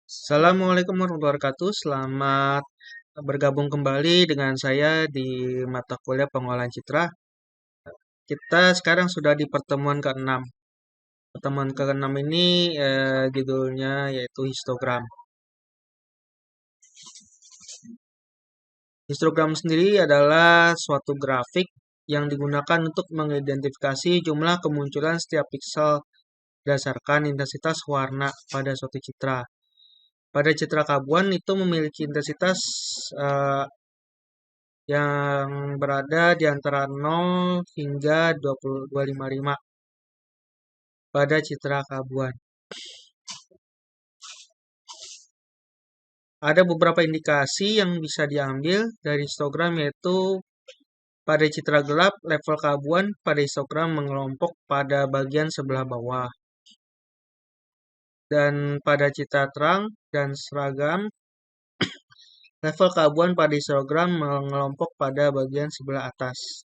Assalamualaikum warahmatullahi wabarakatuh. Selamat bergabung kembali dengan saya di mata kuliah pengolahan citra. Kita sekarang sudah di pertemuan ke-6. Pertemuan ke-6 ini judulnya yaitu histogram. Histogram sendiri adalah suatu grafik yang digunakan untuk mengidentifikasi jumlah kemunculan setiap piksel berdasarkan intensitas warna pada suatu citra. Pada citra kabuan itu memiliki intensitas eh, yang berada di antara 0 hingga 25255 pada citra kabuan. Ada beberapa indikasi yang bisa diambil dari histogram yaitu pada citra gelap, level kabuan pada histogram mengelompok pada bagian sebelah bawah. Dan pada citra terang dan seragam, level kabuan pada histogram mengelompok pada bagian sebelah atas.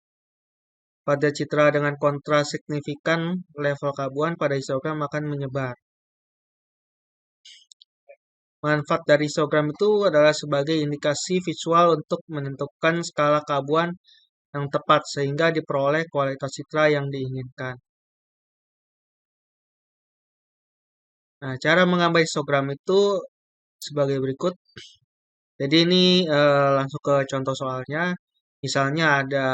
Pada citra dengan kontras signifikan, level kabuan pada histogram akan menyebar. Manfaat dari histogram itu adalah sebagai indikasi visual untuk menentukan skala kabuan yang tepat sehingga diperoleh kualitas citra yang diinginkan. Nah, cara mengambil histogram itu sebagai berikut. Jadi ini langsung ke contoh soalnya. Misalnya ada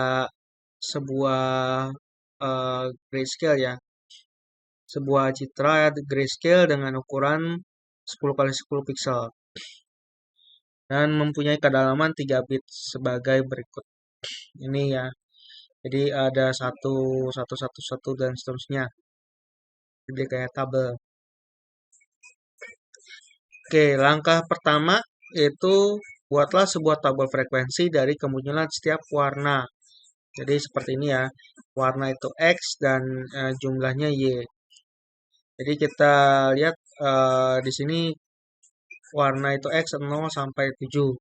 sebuah grayscale ya, sebuah citra grayscale dengan ukuran 10 kali 10 pixel dan mempunyai kedalaman 3 bit sebagai berikut. Ini ya. Jadi ada satu, satu, satu, satu dan seterusnya. Jadi kayak tabel. Oke, langkah pertama yaitu buatlah sebuah tabel frekuensi dari kemunculan setiap warna. Jadi seperti ini ya. Warna itu X dan jumlahnya Y. Jadi kita lihat di sini warna itu X 0 sampai 7.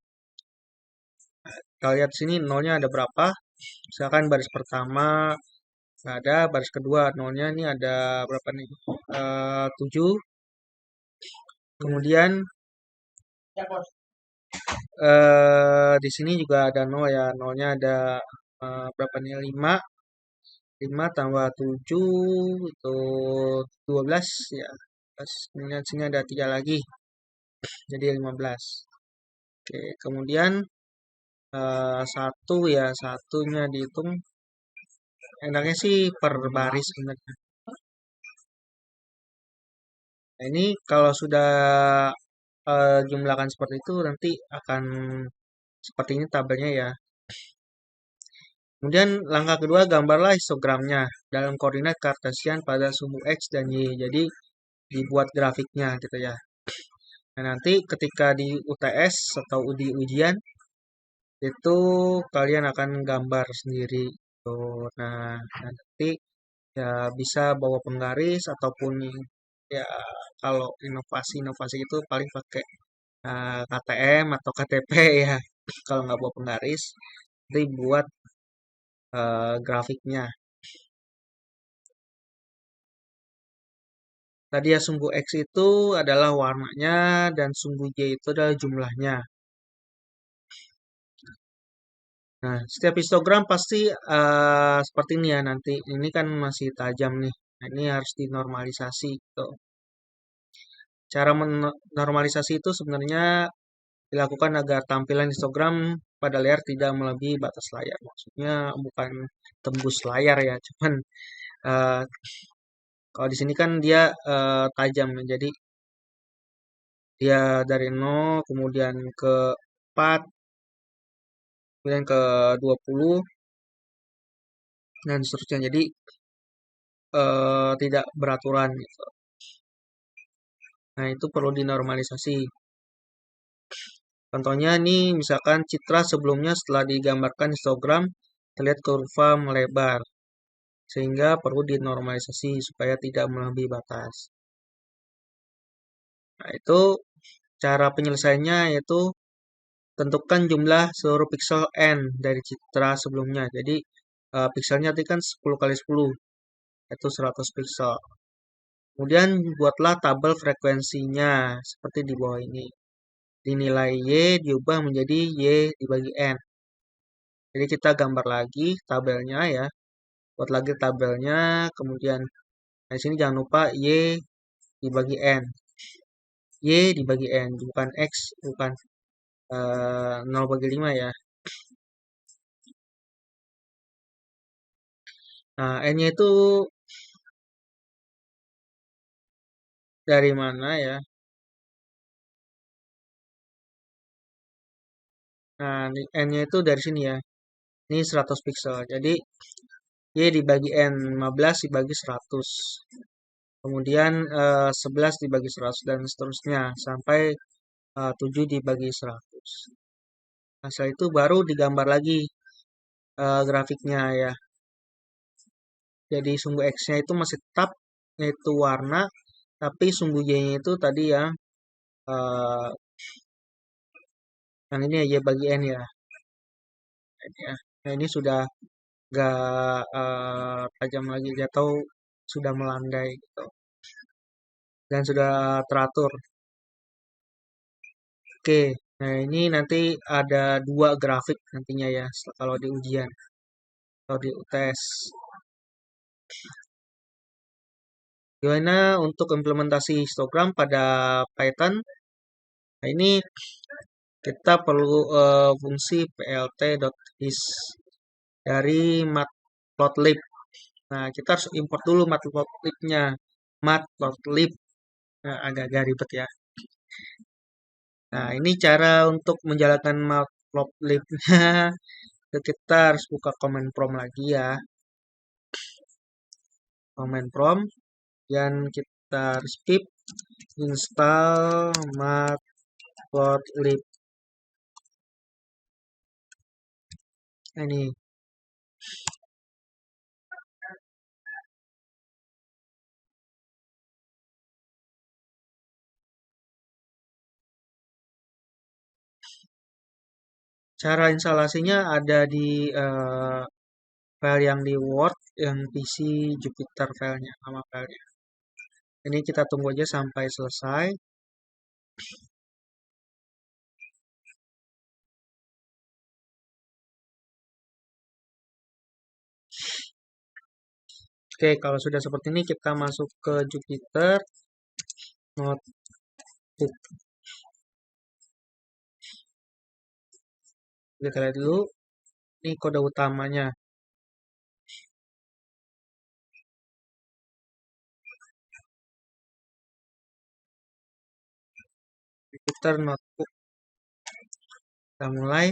Kita lihat sini nolnya ada berapa. Misalkan baris pertama nggak ada, baris kedua nolnya ini ada berapa nih? 7. Kemudian di sini juga ada nol ya. Nolnya ada berapa nih? 5. 5 tambah 7 itu 12 ya. Terus kemudian sini ada 3 lagi. Jadi 15. Oke, kemudian 1 ya. Satunya dihitung enaknya sih per baris sebenarnya. Nah, ini kalau sudah jumlahkan seperti itu nanti akan seperti ini tabelnya ya. Kemudian langkah kedua gambarlah histogramnya dalam koordinat kartesian pada sumbu X dan Y. Jadi dibuat grafiknya gitu ya. Nah, nanti ketika di UTS atau di ujian itu kalian akan gambar sendiri. Tuh. Nah, nanti ya bisa bawa penggaris ataupun ya kalau inovasi-inovasi itu paling pakai KTM atau KTP ya. Kalau nggak bawa penggaris, nanti buat grafiknya. Tadi ya sumbu X itu adalah warnanya dan sumbu Y itu adalah jumlahnya. Nah, setiap histogram pasti seperti ini ya nanti. Ini kan masih tajam nih. Nah, ini harus dinormalisasi. Gitu. Cara menormalisasi itu sebenarnya dilakukan agar tampilan histogram pada layar tidak melebihi batas layar. Maksudnya bukan tembus layar ya, cuman eh, kalau di sini kan dia tajam, jadi dia dari 0 kemudian ke 4 kemudian ke 20 dan seterusnya. Jadi tidak beraturan gitu. Nah, itu perlu dinormalisasi. Contohnya nih, misalkan citra sebelumnya setelah digambarkan histogram terlihat kurva melebar, sehingga perlu dinormalisasi supaya tidak melebihi batas. Nah, itu cara penyelesaiannya yaitu tentukan jumlah seluruh pixel N dari citra sebelumnya. Jadi, pixelnya tadi kan 10 kali 10, itu 100 pixel. Kemudian buatlah tabel frekuensinya seperti di bawah ini. Dinilai Y diubah menjadi Y dibagi N. Jadi kita gambar lagi tabelnya ya. Buat lagi tabelnya, kemudian di sini jangan lupa Y dibagi N. Y dibagi N, bukan X, bukan 0/5 ya. Nah, N-nya itu dari mana ya? Nah, N-nya itu dari sini ya. Ini 100 pixel. Jadi, Y dibagi N, 15 dibagi 100. Kemudian 11 dibagi 100 dan seterusnya. Sampai 7 dibagi 100. Nah, setelah itu baru digambar lagi grafiknya ya. Jadi sumbu X-nya itu masih tetap, yaitu warna. Tapi sumbu Y-nya itu tadi ya, eh, yang ini ya, Y bagi N ya. Ini ya. Nah, ini sudah nggak tajam lagi atau sudah melandai gitu dan sudah teratur. Oke, nah ini nanti ada dua grafik nantinya ya kalau di ujian atau di UTS. Gimana untuk implementasi histogram pada Python? Nah, ini kita perlu fungsi plt.hist dari matplotlib. Nah, kita harus import dulu matplotlib-nya. Matplotlib. Nah, agak-agak ribet ya. Nah, ini cara untuk menjalankan matplotlib-nya. Kita harus buka command prompt lagi ya. Command prompt. Dan kita harus pip install matplotlib. Nah, ini. Cara instalasinya ada di file yang di Word, yang PC Jupyter filenya, nama filenya. Ini kita tunggu aja sampai selesai. Oke, kalau sudah seperti ini kita masuk ke Jupyter Notebook. Kita lihat dulu, ini kode utamanya. Jupyter Notebook. Kita mulai.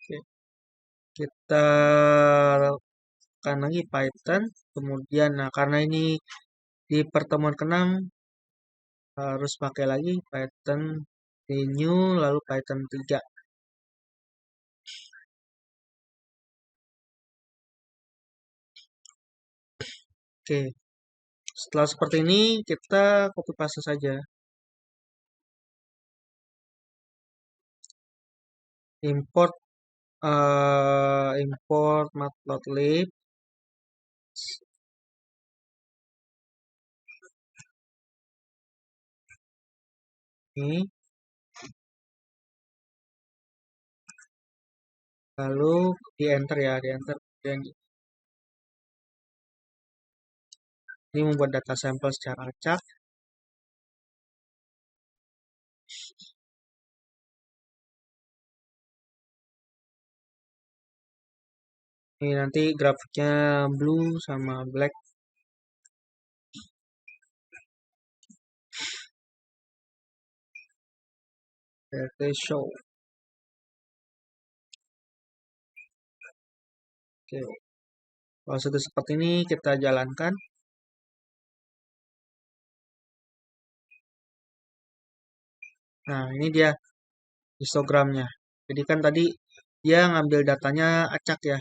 Oke, kita lakukan lagi Python. Kemudian, nah karena ini di pertemuan ke-6 harus pakai lagi Python new lalu Python 3. Oke, setelah seperti ini kita copy paste saja. Import matplotlib. Ini. Lalu di enter ya, di enter. Dan ini membuat data sampel secara acak. Ini nanti grafiknya blue sama black. Oke, show. Oke. Kalau sudah seperti ini kita jalankan. Nah, ini dia histogramnya. Jadi kan tadi dia ngambil datanya acak ya,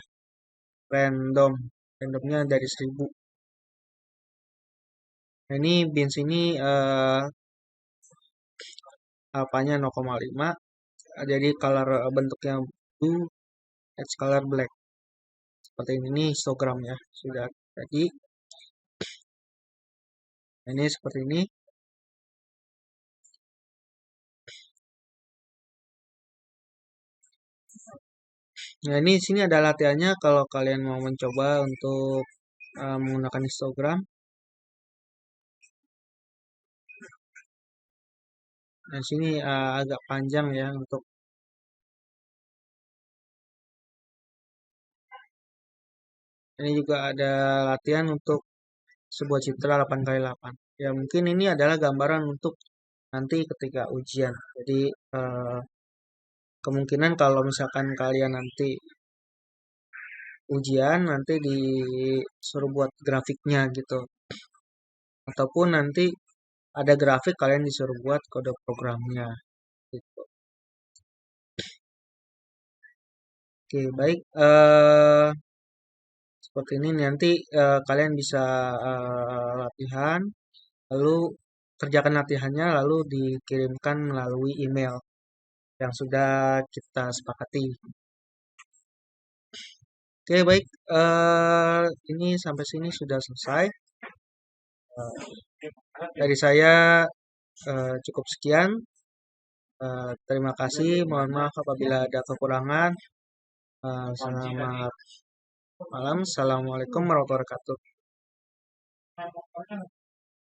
random. Randomnya dari 1000. Nah, ini bins ini apanya 0,5. jadi color bentuknya blue, edge color black. Seperti ini histogram ya. Sudah jadi ini seperti ini. Nah, ini sini ada latihannya kalau kalian mau mencoba untuk menggunakan histogram. Nah, sini agak panjang ya untuk ini juga ada latihan untuk sebuah citra 8x8. Ya, mungkin ini adalah gambaran untuk nanti ketika ujian. Jadi kemungkinan kalau misalkan kalian nanti ujian nanti disuruh buat grafiknya gitu. Ataupun nanti ada grafik kalian disuruh buat kode programnya gitu. Oke, baik. Seperti ini nanti kalian bisa latihan, lalu kerjakan latihannya, lalu dikirimkan melalui email yang sudah kita sepakati. Oke, baik. Ini sampai sini sudah selesai. Dari saya cukup sekian. Terima kasih. Mohon maaf apabila ada kekurangan. Selamat malam. Assalamualaikum warahmatullahi wabarakatuh.